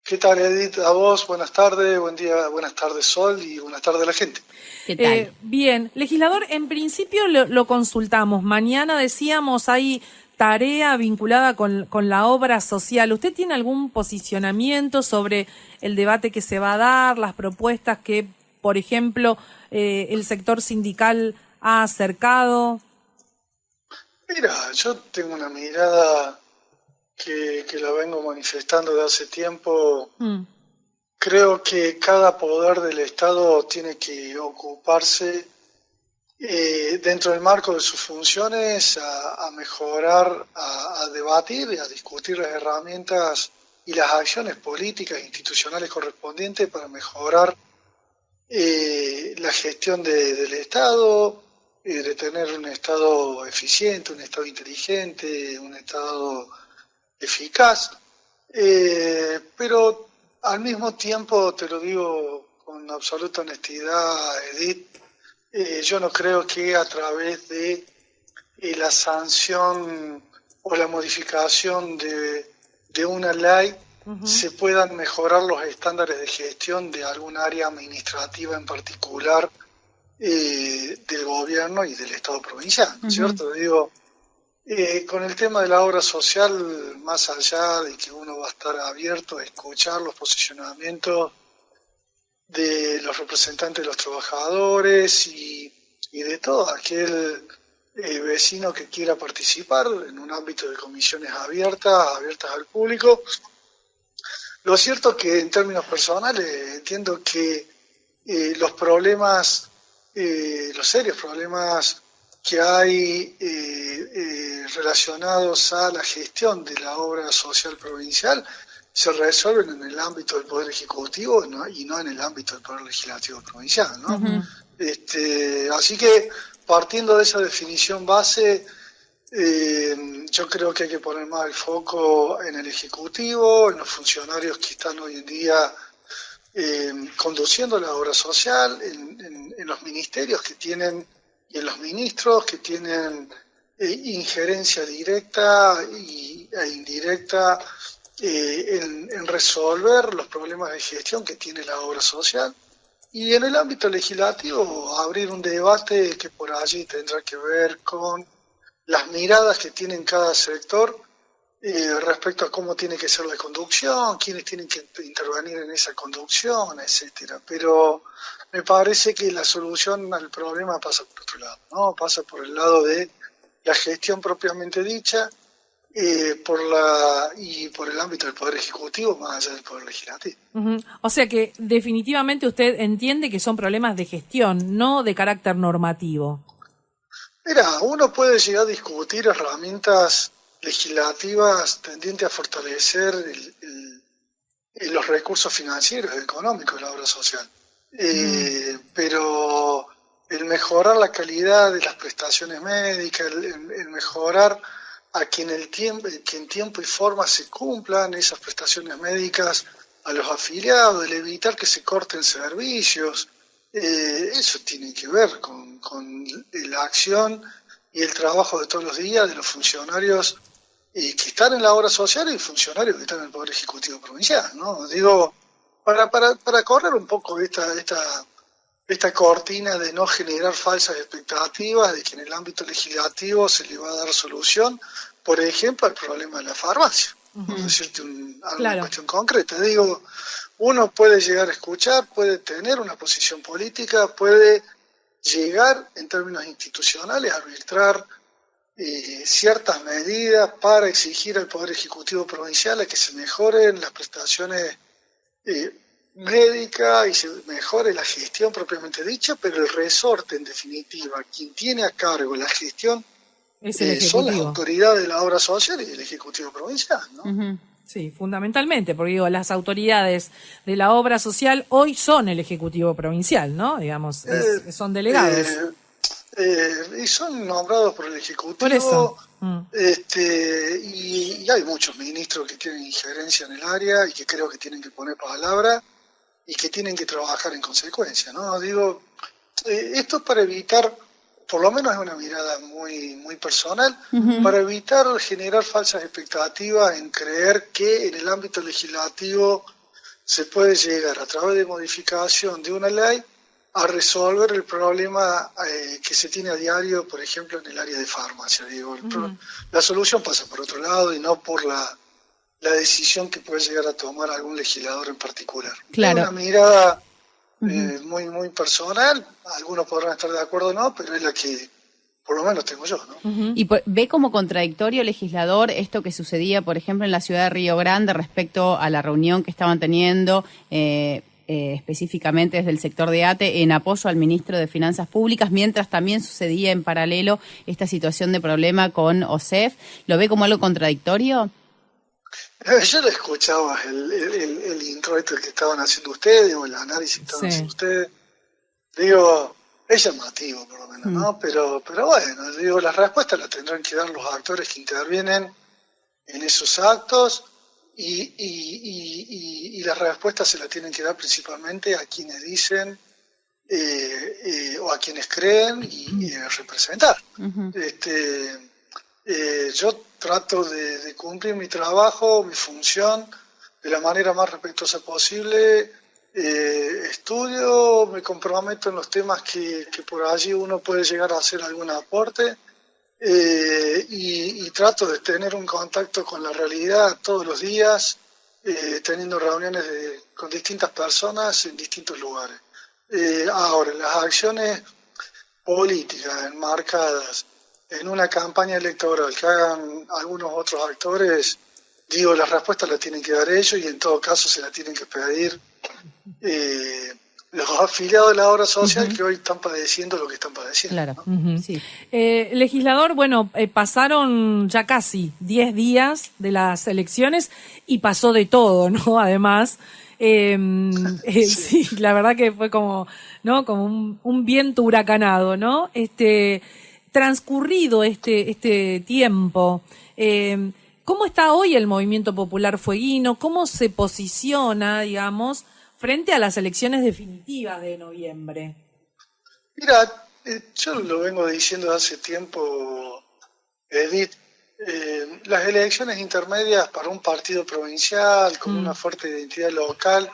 ¿Qué tal, Edith? A vos, buenas tardes, buen día, buenas tardes, Sol, y buenas tardes a la gente. ¿Qué tal? Bien, legislador, en principio lo consultamos. Mañana decíamos hay tarea vinculada con la obra social. ¿Usted tiene algún posicionamiento sobre el debate que se va a dar, las propuestas que, por ejemplo, el sector sindical ha acercado? Mira, yo tengo una mirada que la vengo manifestando de hace tiempo. Mm, Creo que cada poder del Estado tiene que ocuparse dentro del marco de sus funciones a mejorar, a debatir y a discutir las herramientas y las acciones políticas e institucionales correspondientes para mejorar la gestión del Estado, de tener un Estado eficiente, un Estado inteligente, un Estado eficaz, pero al mismo tiempo, te lo digo con absoluta honestidad, Edith, yo no creo que a través de la sanción o la modificación de una ley ujú, se puedan mejorar los estándares de gestión de algún área administrativa en particular del gobierno y del Estado provincial, ¿no es ujú. cierto? Digo, con el tema de la obra social, más allá de que uno va a estar abierto a escuchar los posicionamientos de los representantes de los trabajadores y de todo aquel vecino que quiera participar en un ámbito de comisiones abiertas al público. Lo cierto es que en términos personales entiendo que los problemas, los serios problemas que hay relacionados a la gestión de la obra social provincial se resuelven en el ámbito del Poder Ejecutivo, ¿no? Y no en el ámbito del Poder Legislativo provincial, ¿no? Ujú. Así que partiendo de esa definición base, yo creo que hay que poner más el foco en el Ejecutivo, en los funcionarios que están hoy en día conduciendo la obra social, en los ministerios que tienen y en los ministros que tienen injerencia directa e indirecta en resolver los problemas de gestión que tiene la obra social. Y en el ámbito legislativo, abrir un debate que por allí tendrá que ver con las miradas que tiene cada sector respecto a cómo tiene que ser la conducción, quiénes tienen que intervenir en esa conducción, etcétera. Pero me parece que la solución al problema pasa por otro lado, ¿no? Pasa por el lado de la gestión propiamente dicha, y por el ámbito del Poder Ejecutivo más allá del Poder Legislativo. Ujú. O sea que definitivamente usted entiende que son problemas de gestión, no de carácter normativo. Mira, uno puede llegar a discutir herramientas legislativas tendientes a fortalecer los recursos financieros y económicos de la obra social. Ujú. Pero el mejorar la calidad de las prestaciones médicas, el mejorar a que en tiempo y forma se cumplan esas prestaciones médicas a los afiliados, el evitar que se corten servicios, eso tiene que ver con la acción y el trabajo de todos los días de los funcionarios que están en la obra social y funcionarios que están en el Poder Ejecutivo Provincial, ¿no? Digo, para correr un poco esta cortina de no generar falsas expectativas de que en el ámbito legislativo se le va a dar solución, por ejemplo, al problema de la farmacia, por Ujú. decirte alguna Claro. cuestión concreta. Digo, uno puede llegar a escuchar, puede tener una posición política, puede llegar en términos institucionales a arbitrar ciertas medidas para exigir al Poder Ejecutivo Provincial a que se mejoren las prestaciones eh, médicas y se mejore la gestión propiamente dicha, pero el resorte, en definitiva, quien tiene a cargo la gestión, Es el son las Ejecutivo. autoridades de la obra social y el Ejecutivo Provincial, ¿no? Ujú. Sí, fundamentalmente, porque digo, las autoridades de la obra social hoy son el Ejecutivo Provincial, ¿no? Digamos, Eh, son delegados. eh, y son nombrados por el Por eso. Ejecutivo, Mm. y hay muchos ministros que tienen injerencia en el área y que creo que tienen que poner palabra y que tienen que trabajar en consecuencia, ¿no? Digo, esto es para evitar, por lo menos es una mirada muy personal, Ujú. para evitar generar falsas expectativas en creer que en el ámbito legislativo se puede llegar a través de modificación de una ley a resolver el problema que se tiene a diario, por ejemplo, en el área de farmacia. Digo, la solución pasa por otro lado y no por la decisión que puede llegar a tomar algún legislador en particular. Claro. Es una mirada muy, muy personal, algunos podrán estar de acuerdo o no, pero es la que por lo menos tengo yo, ¿no? ¿Y ve como contradictorio, legislador, esto que sucedía, por ejemplo, en la ciudad de Río Grande respecto a la reunión que estaban teniendo específicamente desde el sector de ATE en apoyo al ministro de Finanzas Públicas, mientras también sucedía en paralelo esta situación de problema con OSEF? ¿Lo ve como algo contradictorio? Yo lo escuchaba, el introito que estaban haciendo ustedes, o el análisis que estaban haciendo ustedes. Digo, es llamativo por lo menos, ¿no? Pero bueno, digo, las respuestas las tendrán que dar los actores que intervienen en esos actos y las respuestas se las tienen que dar principalmente a quienes dicen o a quienes creen y representar. Yo trato de cumplir mi trabajo, mi función, de la manera más respetuosa posible. Estudio, me comprometo en los temas que por allí uno puede llegar a hacer algún aporte y trato de tener un contacto con la realidad todos los días, teniendo reuniones con distintas personas en distintos lugares. Ahora, las acciones políticas enmarcadas en una campaña electoral que hagan algunos otros actores, digo, las respuestas las tienen que dar ellos y en todo caso se las tienen que pedir los afiliados de la obra social que hoy están padeciendo lo que están padeciendo. Claro, ¿no? sí. Legislador, bueno, pasaron ya casi 10 días de las elecciones y pasó de todo, ¿no? Además, sí, la verdad que fue como, ¿no? Como un viento huracanado, ¿no? Transcurrido este tiempo, ¿cómo está hoy el movimiento popular fueguino? ¿Cómo se posiciona, digamos, frente a las elecciones definitivas de noviembre? Mira, yo lo vengo diciendo hace tiempo, Edith, las elecciones intermedias para un partido provincial con una fuerte identidad local,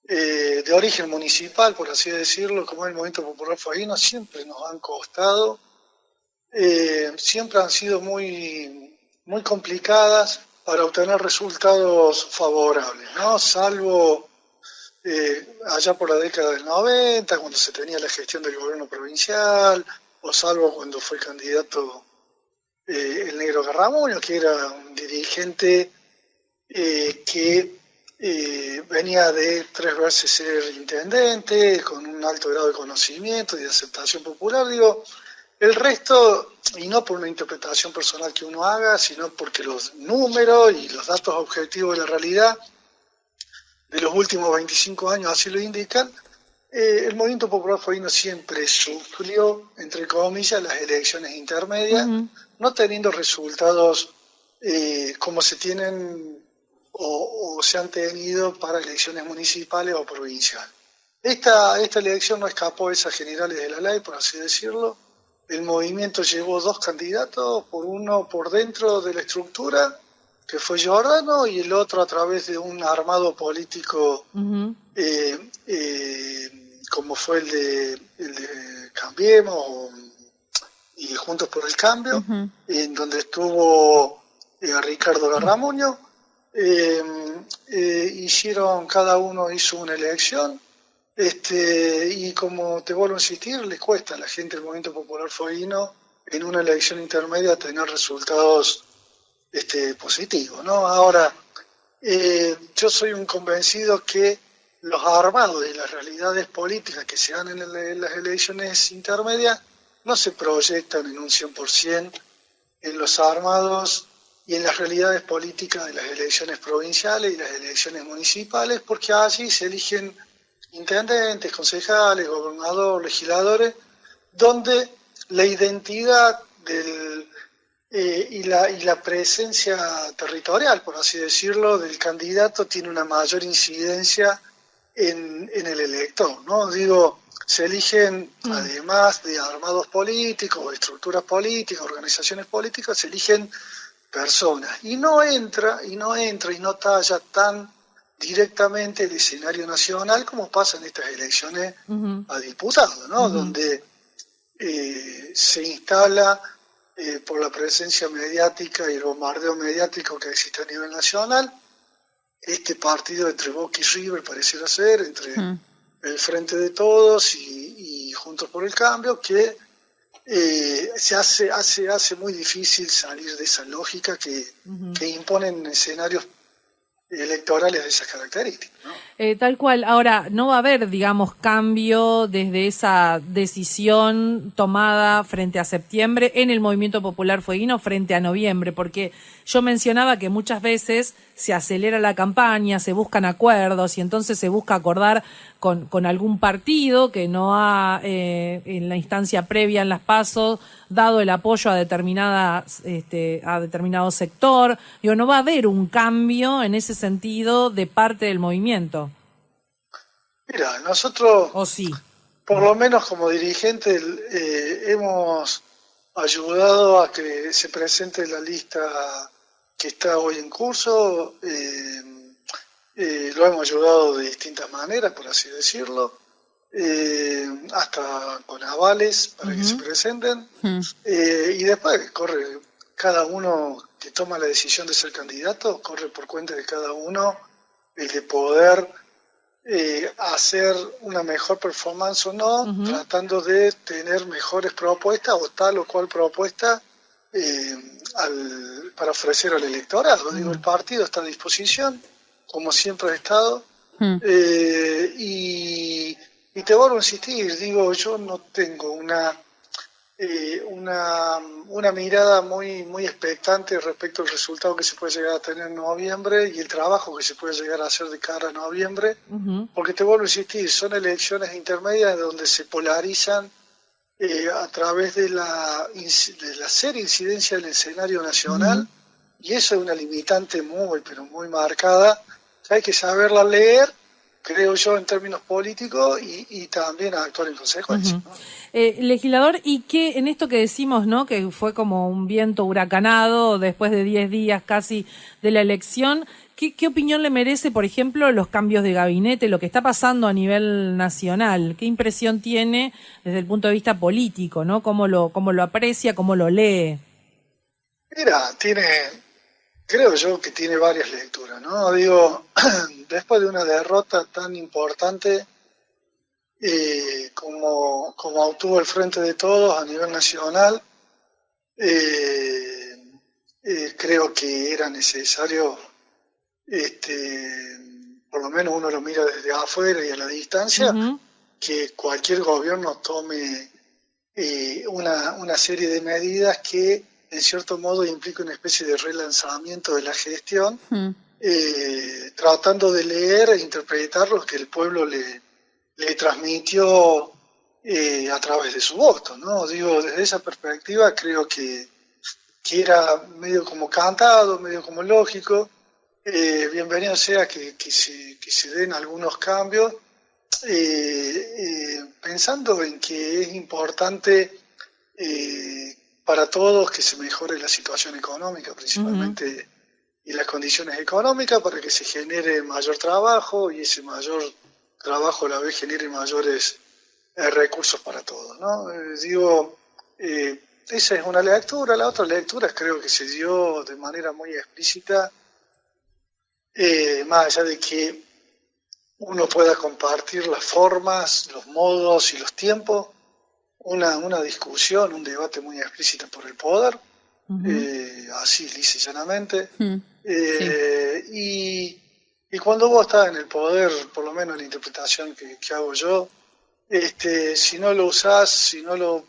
de origen municipal, por así decirlo, como el movimiento popular fueguino, siempre nos han costado, siempre han sido muy, muy complicadas para obtener resultados favorables, ¿no? Salvo allá por la década del 90, cuando se tenía la gestión del gobierno provincial, o salvo cuando fue candidato el Negro Garramuño, que era un dirigente que venía de 3 veces ser intendente, con un alto grado de conocimiento y de aceptación popular. Digo, el resto, y no por una interpretación personal que uno haga, sino porque los números y los datos objetivos de la realidad de los últimos 25 años así lo indican, el movimiento popular fueguino siempre sufrió, entre comillas, las elecciones intermedias, no teniendo resultados como se tienen o se han tenido para elecciones municipales o provinciales. Esta elección no escapó de esas generales de la ley, por así decirlo. El movimiento llevó 2 candidatos, uno por dentro de la estructura, que fue Giordano, y el otro a través de un armado político como fue el de Cambiemos y Juntos por el Cambio, en donde estuvo Ricardo Garramuño. Cada uno hizo una elección, y como te vuelvo a insistir, les cuesta a la gente del movimiento popular fueguino en una elección intermedia tener resultados positivo, ¿no? Ahora, yo soy un convencido que los armados y las realidades políticas que se dan en las elecciones intermedias no se proyectan en un 100% en los armados y en las realidades políticas de las elecciones provinciales y las elecciones municipales, porque allí se eligen intendentes, concejales, gobernadores, legisladores, donde la identidad y la presencia territorial, por así decirlo, del candidato tiene una mayor incidencia en el elector, ¿no? Digo, se eligen, además de armados políticos, estructuras políticas, organizaciones políticas, se eligen personas. Y no entra y no talla tan directamente el escenario nacional, como pasa en estas elecciones a diputados, ¿no? Donde se instala por la presencia mediática y el bombardeo mediático que existe a nivel nacional, este partido entre Boca y River pareciera ser, entre el Frente de Todos y Juntos por el Cambio, que se hace muy difícil salir de esa lógica que imponen escenarios electorales de esas características, ¿no? Tal cual. Ahora, no va a haber, digamos, cambio desde esa decisión tomada frente a septiembre en el Movimiento Popular Fueguino frente a noviembre, porque yo mencionaba que muchas veces se acelera la campaña, se buscan acuerdos y entonces se busca acordar con algún partido que no ha, en la instancia previa en las PASO, dado el apoyo a determinado sector. Digo, no va a haber un cambio en ese sentido de parte del movimiento. Mira, nosotros, ¿O sí? por lo menos como dirigentes, hemos ayudado a que se presente la lista que está hoy en curso. Lo hemos ayudado de distintas maneras, por así decirlo, hasta con avales para que se presenten. Y después corre cada uno que toma la decisión de ser candidato, corre por cuenta de cada uno el de poder hacer una mejor performance o no, tratando de tener mejores propuestas o tal o cual propuesta para ofrecer al electorado. Digo, el partido está a disposición, como siempre ha estado, y te vuelvo a insistir, digo, yo no tengo una mirada muy expectante respecto al resultado que se puede llegar a tener en noviembre y el trabajo que se puede llegar a hacer de cara a noviembre, porque te vuelvo a insistir, son elecciones intermedias donde se polarizan a través de la seria incidencia del escenario nacional, y eso es una limitante pero muy marcada, que hay que saberla leer, creo yo, en términos políticos y también a actuar en consecuencia, ¿no? Legislador, y que en esto que decimos, ¿no?, que fue como un viento huracanado después de 10 días casi de la elección, ¿qué opinión le merece, por ejemplo, los cambios de gabinete, lo que está pasando a nivel nacional? ¿Qué impresión tiene desde el punto de vista político, ¿no? ¿Cómo lo aprecia, cómo lo lee? Mira, creo yo que tiene varias lecturas, ¿no? Digo, después de una derrota tan importante como obtuvo el Frente de Todos a nivel nacional, creo que era necesario, por lo menos uno lo mira desde afuera y a la distancia, que cualquier gobierno tome una serie de medidas que en cierto modo implica una especie de relanzamiento de la gestión, tratando de leer e interpretar lo que el pueblo le transmitió a través de su voto, ¿no? Digo, desde esa perspectiva creo que era medio como cantado, medio como lógico. Bienvenido sea que se den algunos cambios, pensando en que es importante para todos que se mejore la situación económica principalmente y las condiciones económicas para que se genere mayor trabajo y ese mayor trabajo a la vez genere mayores recursos para todos, ¿no? Esa es una lectura. La otra lectura creo que se dio de manera muy explícita, más allá de que uno pueda compartir las formas, los modos y los tiempos, una discusión, un debate muy explícito por el poder, así lisa y llanamente. Y cuando vos estás en el poder, por lo menos la interpretación que hago yo, si no lo usás, si no lo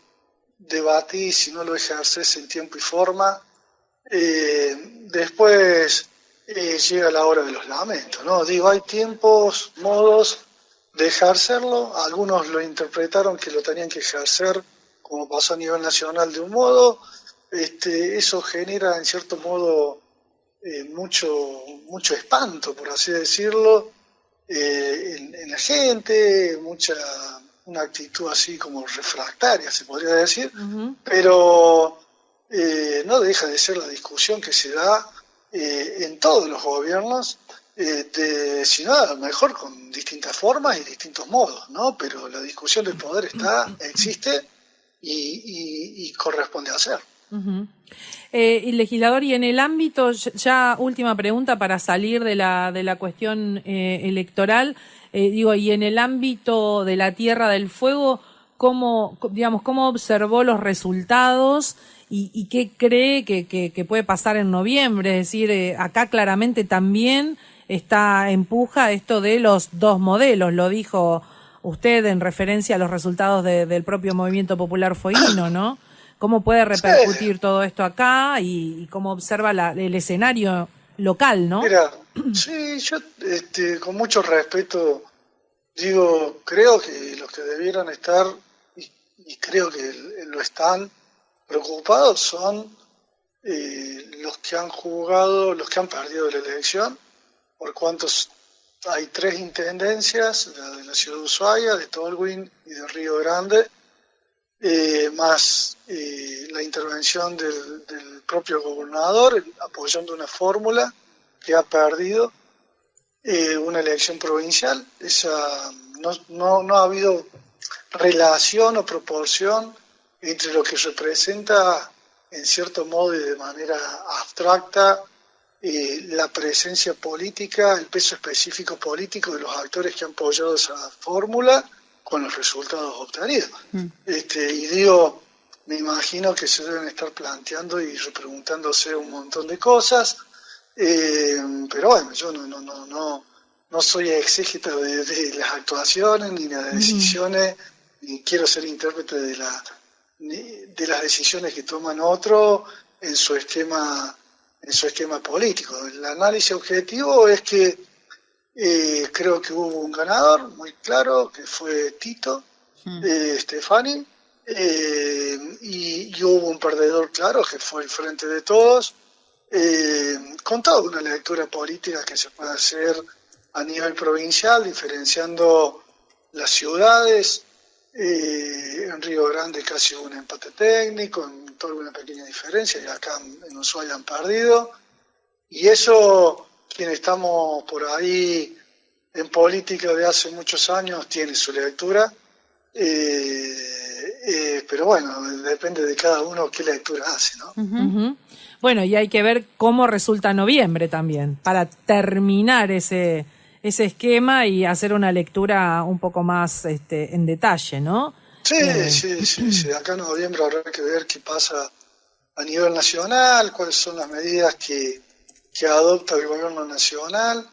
debatís, si no lo ejercés en tiempo y forma, después llega la hora de los lamentos, ¿no? Digo, hay tiempos, modos de ejercerlo, algunos lo interpretaron que lo tenían que ejercer como pasó a nivel nacional de un modo, eso genera en cierto modo mucho espanto, por así decirlo, en la gente, una actitud así como refractaria, se podría decir, pero no deja de ser la discusión que se da en todos los gobiernos sino a lo mejor con distintas formas y distintos modos, ¿no? Pero la discusión del poder existe y corresponde hacer. Uh-huh. Y legislador, y en el ámbito, ya última pregunta para salir de la cuestión electoral, y en el ámbito de la Tierra del Fuego, ¿cómo observó los resultados y qué cree que puede pasar en noviembre? Es decir, acá claramente también empuja esto de los dos modelos, lo dijo usted en referencia a los resultados del propio Movimiento Popular Fueguino, ¿no? ¿Cómo puede repercutir todo esto acá y cómo observa el escenario local, ¿no? Mira, sí, yo con mucho respeto digo, creo que los que debieran estar, y creo que lo están, preocupados son los que han jugado, los que han perdido la elección, por cuanto hay 3 intendencias, la de la ciudad de Ushuaia, de Tolwyn y de Río Grande, más la intervención del propio gobernador apoyando una fórmula que ha perdido una elección provincial. No ha habido relación o proporción entre lo que representa en cierto modo y de manera abstracta la presencia política, el peso específico político de los actores que han apoyado esa fórmula con los resultados obtenidos. Y digo, me imagino que se deben estar planteando y repreguntándose un montón de cosas, pero bueno, yo no soy exégeta de las actuaciones ni de las decisiones, ni quiero ser intérprete de las decisiones que toman otros en su esquema político. El análisis objetivo es que creo que hubo un ganador muy claro, que fue Tito Stefani, y hubo un perdedor claro, que fue el Frente de Todos, con toda una lectura política que se puede hacer a nivel provincial, diferenciando las ciudades. En Río Grande casi hubo un empate técnico, en Tolwyn una pequeña diferencia, y acá en Ushuaia han perdido. Y eso, quienes estamos por ahí en política de hace muchos años, tiene su lectura. Pero bueno, depende de cada uno qué lectura hace, ¿no? Uh-huh. Bueno, y hay que ver cómo resulta noviembre también, para terminar ese esquema y hacer una lectura un poco más en detalle, ¿no? Sí. Acá en noviembre habrá que ver qué pasa a nivel nacional, cuáles son las medidas que adopta el gobierno nacional,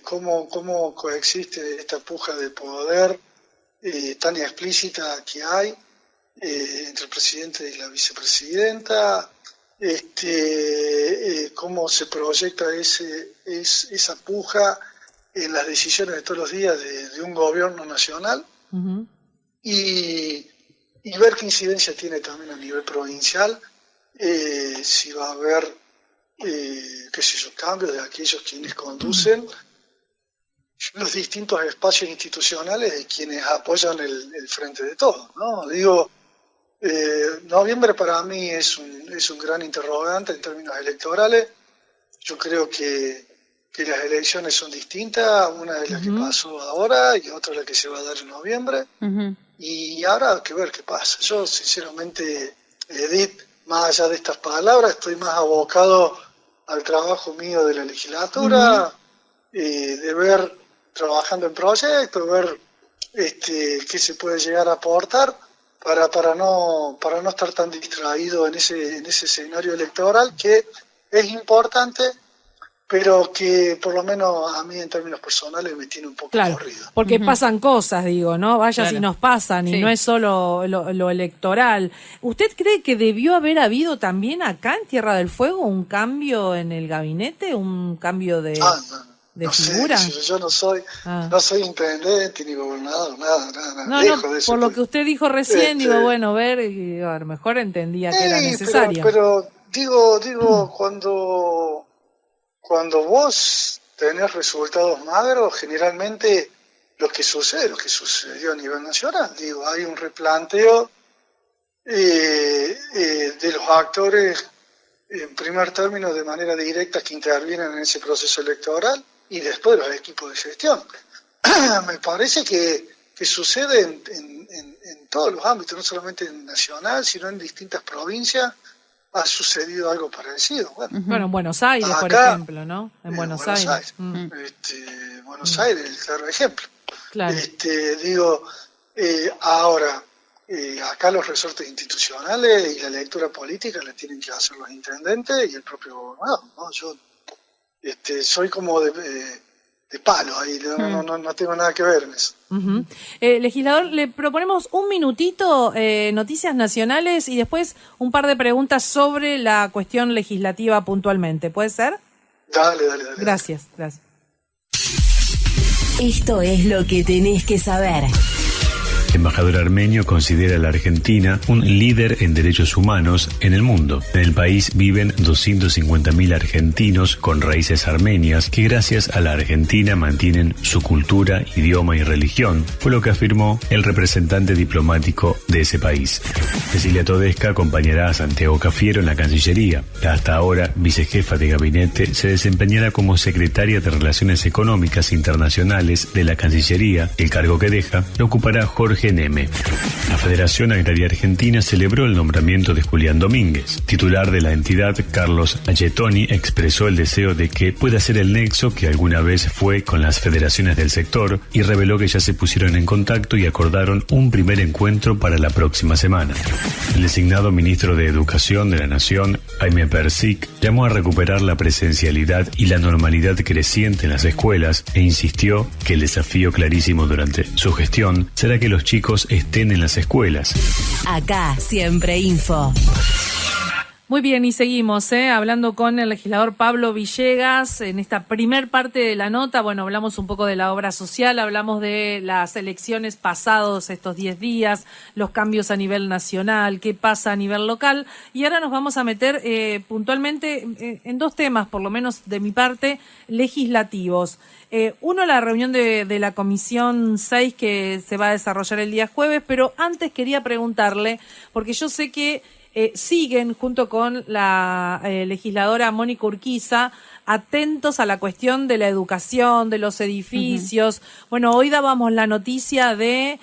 cómo coexiste esta puja de poder tan explícita que hay entre el presidente y la vicepresidenta, cómo se proyecta esa puja en las decisiones de todos los días de un gobierno nacional, uh-huh. y ver qué incidencia tiene también a nivel provincial, si va a haber cambios de aquellos quienes conducen los distintos espacios institucionales de quienes apoyan el Frente de Todos, ¿no? Digo, noviembre para mí es un gran interrogante en términos electorales. Yo creo que las elecciones son distintas, una de las que pasó ahora y otra la que se va a dar en noviembre, y ahora hay que ver qué pasa. Yo sinceramente, Edith, más allá de estas palabras, estoy más abocado al trabajo mío de la legislatura, de ver, trabajando en proyectos, ver qué se puede llegar a aportar para no estar tan distraído en ese escenario electoral, que es importante, pero que por lo menos a mí en términos personales me tiene un poco corrido. Porque pasan cosas, digo, ¿no? Vaya si nos pasan, y no es solo lo electoral. ¿Usted cree que debió haber habido también acá en Tierra del Fuego un cambio en el gabinete, un cambio de figura? Sé, yo no soy intendente ni gobernador, nada lejos de eso. Por lo que usted dijo recién, digo, a lo mejor entendía que era necesario. Pero digo, cuando vos tenés resultados magros, generalmente lo que sucedió a nivel nacional, hay un replanteo de los actores, en primer término, de manera directa, que intervienen en ese proceso electoral, y después los equipos de gestión. Me parece que sucede en todos los ámbitos, no solamente en nacional, sino en distintas provincias ha sucedido algo parecido. Bueno, en Buenos Aires, acá, por ejemplo, ¿no? En Buenos Aires. Buenos Aires es el claro ejemplo. Claro. Ahora, acá los resortes institucionales y la lectura política la tienen que hacer los intendentes y el propio gobernador, ¿no? Yo soy como de palo ahí, no tengo nada que ver en eso. Legislador, le proponemos un minutito, noticias nacionales y después un par de preguntas sobre la cuestión legislativa puntualmente. ¿Puede ser? Dale. Gracias. Esto es lo que tenés que saber. El embajador armenio considera a la Argentina un líder en derechos humanos en el mundo. En el país viven 250.000 argentinos con raíces armenias que gracias a la Argentina mantienen su cultura, idioma y religión, fue lo que afirmó el representante diplomático de ese país. Cecilia Todesca acompañará a Santiago Cafiero en la Cancillería. La hasta ahora vicejefa de gabinete se desempeñará como secretaria de Relaciones Económicas Internacionales de la Cancillería. El cargo que deja lo ocupará Jorge Neme. La Federación Agraria Argentina celebró el nombramiento de Julián Domínguez. Titular de la entidad, Carlos Ayetoni, expresó el deseo de que pueda ser el nexo que alguna vez fue con las federaciones del sector y reveló que ya se pusieron en contacto y acordaron un primer encuentro para la próxima semana. El designado ministro de Educación de la Nación, Jaime Persic, llamó a recuperar la presencialidad y la normalidad creciente en las escuelas e insistió que el desafío clarísimo durante su gestión será que los chicos estén en las escuelas. Acá siempre info. Muy bien, y seguimos hablando con el legislador Pablo Villegas en esta primer parte de la nota. Bueno, hablamos un poco de la obra social, hablamos de las elecciones pasados estos 10 días, los cambios a nivel nacional, qué pasa a nivel local, y ahora nos vamos a meter puntualmente en dos temas, por lo menos de mi parte, legislativos. Uno, la reunión de la Comisión 6 que se va a desarrollar el día jueves, pero antes quería preguntarle, porque yo sé que siguen junto con la legisladora Mónica Urquiza atentos a la cuestión de la educación, de los edificios. Bueno, hoy dábamos la noticia de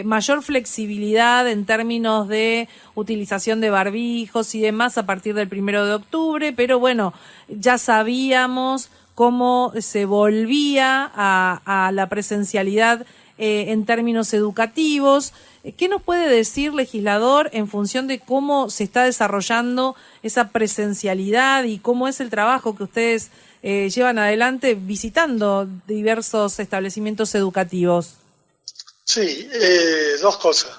mayor flexibilidad en términos de utilización de barbijos y demás a partir del 1 de octubre, pero bueno, ya sabíamos cómo se volvía a la presencialidad en términos educativos. ¿Qué nos puede decir, legislador, en función de cómo se está desarrollando esa presencialidad y cómo es el trabajo que ustedes llevan adelante visitando diversos establecimientos educativos? Sí, dos cosas.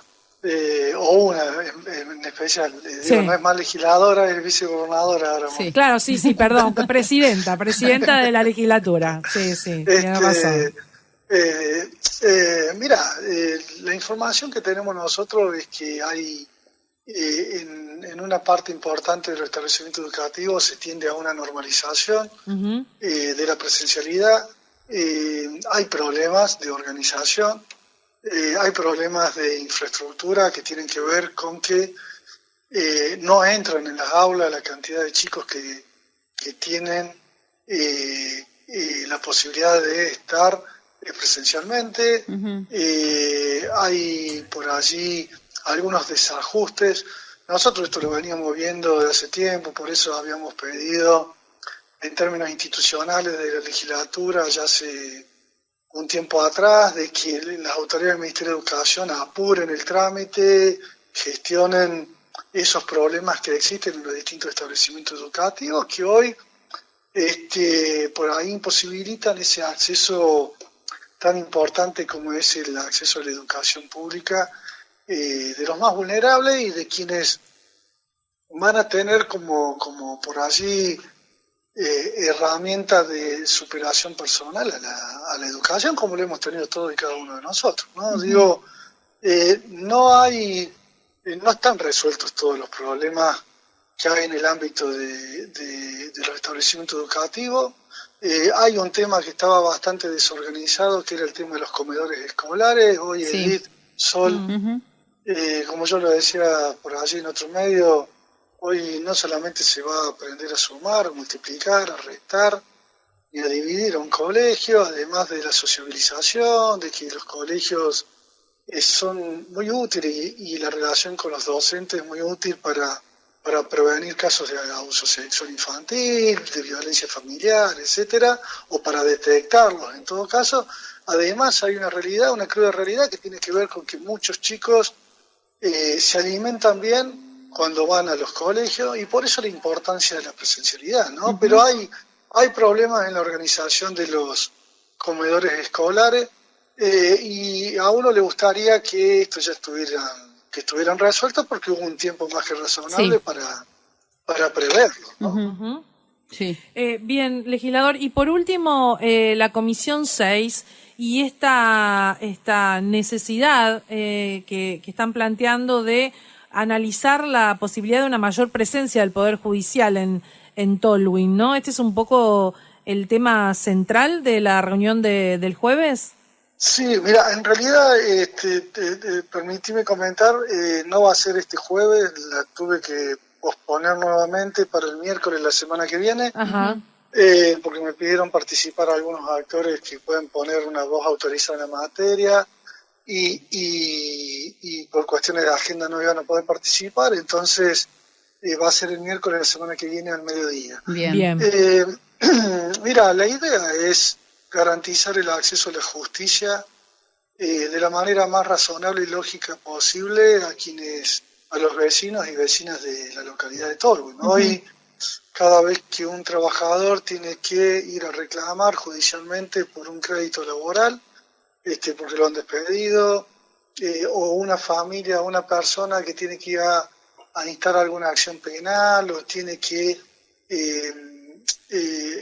O una en especial. Sí. No es más legisladora, es vicegobernadora ahora. Sí, claro, sí, perdón. presidenta de la legislatura. Sí, tiene razón. Mira, la información que tenemos nosotros es que hay en una parte importante de los establecimientos educativos se tiende a una normalización de la presencialidad. Hay problemas de organización, hay problemas de infraestructura que tienen que ver con que no entran en las aulas la cantidad de chicos que tienen la posibilidad de estar presencialmente. Hay por allí algunos desajustes. Nosotros esto lo veníamos viendo desde hace tiempo, por eso habíamos pedido en términos institucionales de la legislatura ya hace un tiempo atrás de que las autoridades del Ministerio de Educación apuren el trámite, gestionen esos problemas que existen en los distintos establecimientos educativos que hoy por ahí imposibilitan ese acceso tan importante como es el acceso a la educación pública de los más vulnerables y de quienes van a tener como por allí herramientas de superación personal a la educación, como lo hemos tenido todos y cada uno de nosotros, ¿no? Digo, no están resueltos todos los problemas que hay en el ámbito de los establecimientos educativos. Hay un tema que estaba bastante desorganizado, que era el tema de los comedores escolares. Hoy Edith Sol, como yo lo decía por allí en otro medio, hoy no solamente se va a aprender a sumar, a multiplicar, a restar, ni a dividir a un colegio, además de la sociabilización, de que los colegios son muy útiles y la relación con los docentes es muy útil para prevenir casos de abuso sexual infantil, de violencia familiar, etcétera, o para detectarlos. En todo caso, además hay una cruda realidad que tiene que ver con que muchos chicos se alimentan bien cuando van a los colegios y por eso la importancia de la presencialidad, ¿no? Uh-huh. Pero hay problemas en la organización de los comedores escolares y a uno le gustaría que esto ya estuvieran resueltos porque hubo un tiempo más que razonable sí. para preverlo, ¿no? Uh-huh. Sí. Bien, legislador, y por último, la Comisión 6 y esta necesidad que están planteando de analizar la posibilidad de una mayor presencia del Poder Judicial en Tolwyn, ¿no? Este es un poco el tema central de la reunión del jueves. Sí, mira, en realidad, permíteme comentar, no va a ser este jueves, la tuve que posponer nuevamente para el miércoles la semana que viene, ajá. Porque me pidieron participar algunos actores que pueden poner una voz autorizada en la materia y por cuestiones de agenda no iban a poder participar, entonces va a ser el miércoles la semana que viene al mediodía. Bien. Mira, la idea es garantizar el acceso a la justicia de la manera más razonable y lógica posible a los vecinos y vecinas de la localidad de Tolwyn. Uh-huh. Hoy, cada vez que un trabajador tiene que ir a reclamar judicialmente por un crédito laboral, porque lo han despedido, o una familia, una persona que tiene que ir a instar alguna acción penal, o tiene que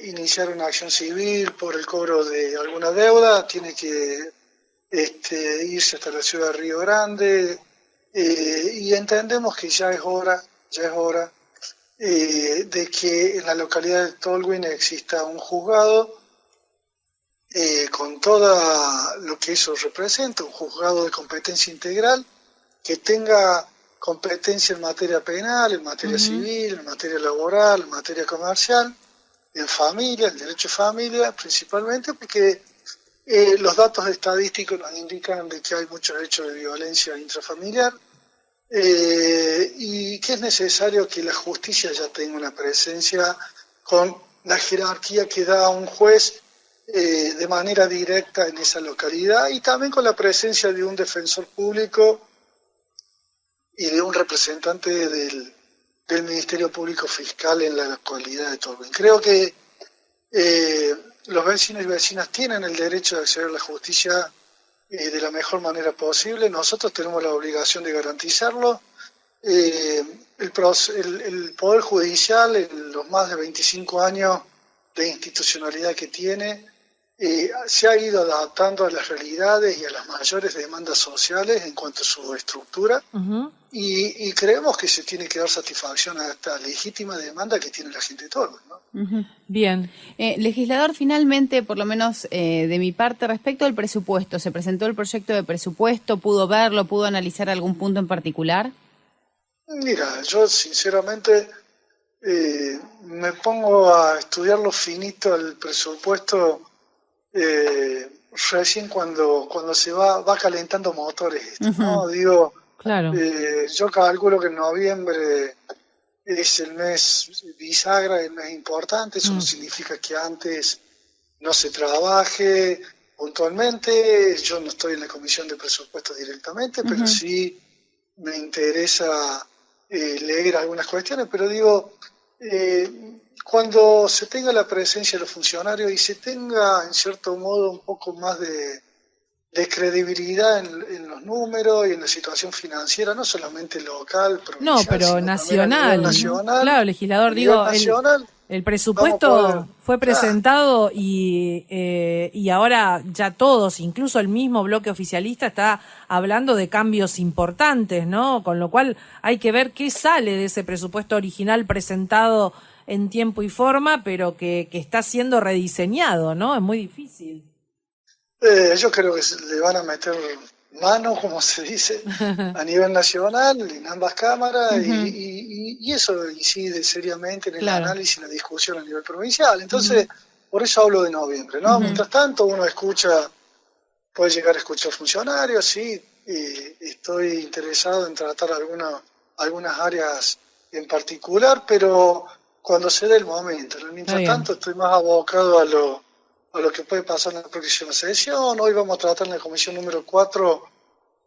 iniciar una acción civil por el cobro de alguna deuda, tiene que irse hasta la ciudad de Río Grande, y entendemos que ya es hora de que en la localidad de Tolwyn exista un juzgado con todo lo que eso representa, un juzgado de competencia integral que tenga competencia en materia penal, en materia uh-huh. civil, en materia laboral, en materia comercial, en familia, en derecho de familia, principalmente porque los datos estadísticos nos indican de que hay muchos hechos de violencia intrafamiliar y que es necesario que la justicia ya tenga una presencia con la jerarquía que da un juez de manera directa en esa localidad y también con la presencia de un defensor público y de un representante del Ministerio Público Fiscal en la localidad de Tolwyn. Creo que los vecinos y vecinas tienen el derecho de acceder a la justicia de la mejor manera posible. Nosotros tenemos la obligación de garantizarlo. El Poder Judicial, en los más de 25 años de institucionalidad que tiene, se ha ido adaptando a las realidades y a las mayores demandas sociales en cuanto a su estructura uh-huh. y creemos que se tiene que dar satisfacción a esta legítima demanda que tiene la gente de Tolwyn, ¿no? Uh-huh. Bien. Legislador, finalmente, por lo menos de mi parte, respecto al presupuesto, ¿se presentó el proyecto de presupuesto? ¿Pudo verlo? ¿Pudo analizar algún punto en particular? Mira, yo sinceramente me pongo a estudiar lo finito del presupuesto recién cuando se va calentando motores, ¿no? Uh-huh. Digo, claro. Yo calculo que en noviembre es el mes bisagra, el mes importante, eso no significa que antes no se trabaje puntualmente. Yo no estoy en la comisión de presupuestos directamente, uh-huh. pero sí me interesa leer algunas cuestiones, pero digo, cuando se tenga la presencia de los funcionarios y se tenga, en cierto modo, un poco más de credibilidad en los números y en la situación financiera, no solamente local, provincial, no, pero nacional. Claro, legislador, digo, el presupuesto fue presentado y ahora ya todos, incluso el mismo bloque oficialista, está hablando de cambios importantes, ¿no? Con lo cual hay que ver qué sale de ese presupuesto original presentado en tiempo y forma, pero que está siendo rediseñado, ¿no? Es muy difícil. Yo creo que le van a meter mano, como se dice, a nivel nacional, en ambas cámaras, uh-huh. y eso incide seriamente en el análisis y la discusión a nivel provincial. Entonces, por eso hablo de noviembre, ¿no? Mientras tanto uno puede llegar a escuchar funcionarios, sí, y estoy interesado en tratar algunas áreas en particular, pero cuando se dé el momento, ¿no? Mientras tanto estoy más abocado a lo que puede pasar en la próxima sesión. Hoy vamos a tratar en la comisión número 4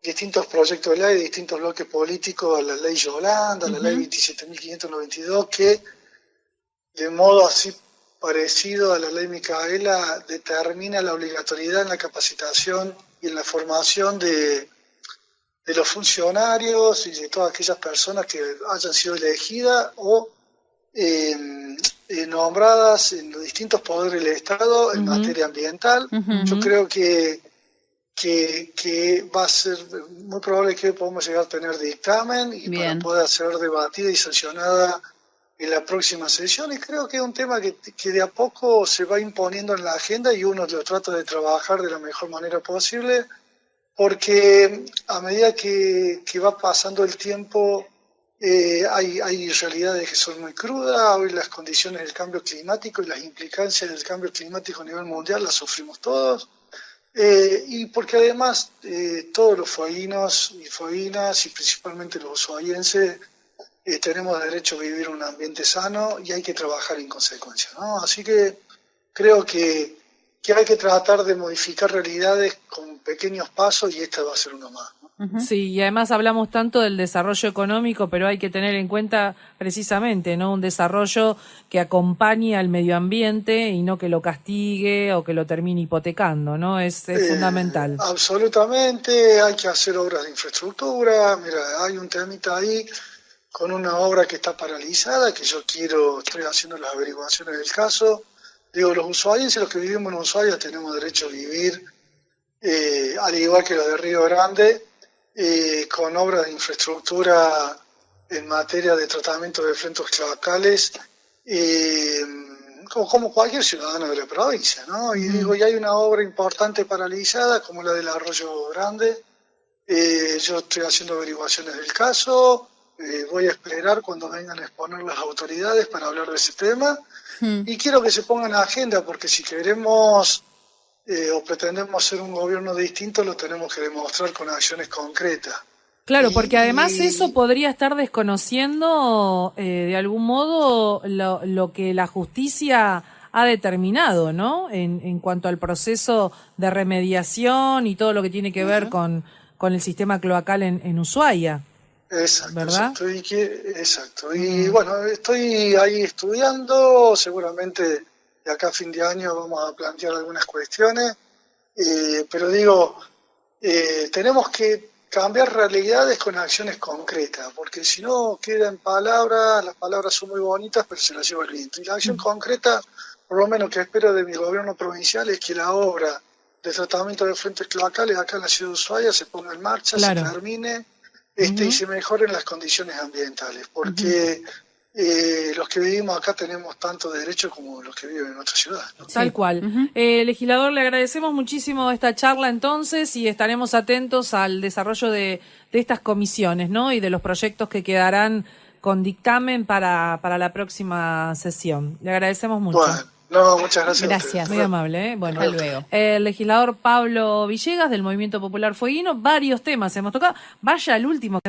distintos proyectos de ley de distintos bloques políticos, la ley Yolanda, la ley 27.592, que de modo así parecido a la ley Micaela determina la obligatoriedad en la capacitación y en la formación de los funcionarios y de todas aquellas personas que hayan sido elegidas o nombradas en los distintos poderes del Estado en materia ambiental. Yo creo que va a ser muy probable que podamos llegar a tener dictamen y para poder ser debatida y sancionada en la próxima sesión, y creo que es un tema que de a poco se va imponiendo en la agenda y uno lo trata de trabajar de la mejor manera posible, porque a medida que va pasando el tiempo hay realidades que son muy crudas. Hoy las condiciones del cambio climático y las implicancias del cambio climático a nivel mundial las sufrimos todos, y porque además todos los fueguinos y fueguinas y principalmente los ushuaienses tenemos derecho a vivir un ambiente sano y hay que trabajar en consecuencia, ¿no? Así que creo que hay que tratar de modificar realidades con pequeños pasos y esta va a ser uno más, ¿no? Sí, y además hablamos tanto del desarrollo económico, pero hay que tener en cuenta precisamente, ¿no?, un desarrollo que acompañe al medio ambiente y no que lo castigue o que lo termine hipotecando, ¿no? Es fundamental. Absolutamente, hay que hacer obras de infraestructura. Mira, hay un temita ahí con una obra que está paralizada, que estoy haciendo las averiguaciones del caso. Digo, los ushuaienses, los que vivimos en Ushuaia, tenemos derecho a vivir, al igual que los de Río Grande, con obras de infraestructura en materia de tratamiento de efluentes cloacales, como cualquier ciudadano de la provincia, ¿no? Y digo, y hay una obra importante paralizada, como la del Arroyo Grande. Yo estoy haciendo averiguaciones del caso. Voy a esperar cuando vengan a exponer las autoridades para hablar de ese tema, y quiero que se ponga en la agenda, porque si queremos o pretendemos ser un gobierno distinto, lo tenemos que demostrar con acciones concretas. Claro, porque además eso podría estar desconociendo de algún modo lo que la justicia ha determinado, ¿no? En cuanto al proceso de remediación y todo lo que tiene que ver con el sistema cloacal en Ushuaia. Exacto, ¿verdad? Exacto. Y bueno, estoy ahí estudiando, seguramente de acá a fin de año vamos a plantear algunas cuestiones, pero digo, tenemos que cambiar realidades con acciones concretas, porque si no queda en palabras, las palabras son muy bonitas, pero se las lleva el viento. Y la acción concreta, por lo menos que espero de mi gobierno provincial, es que la obra de tratamiento de efluentes cloacales acá en la ciudad de Ushuaia se ponga en marcha, se termine, y se mejoren las condiciones ambientales, porque los que vivimos acá tenemos tanto derechos como los que viven en otra ciudad, ¿no? Tal cual. Legislador, le agradecemos muchísimo esta charla entonces y estaremos atentos al desarrollo de estas comisiones, ¿no?, y de los proyectos que quedarán con dictamen para la próxima sesión. Le agradecemos mucho. Bueno. No, muchas gracias. Gracias. Muy amable, ¿eh? Bueno, hasta luego. El legislador Pablo Villegas del Movimiento Popular Fueguino, varios temas hemos tocado. Vaya al último que hemos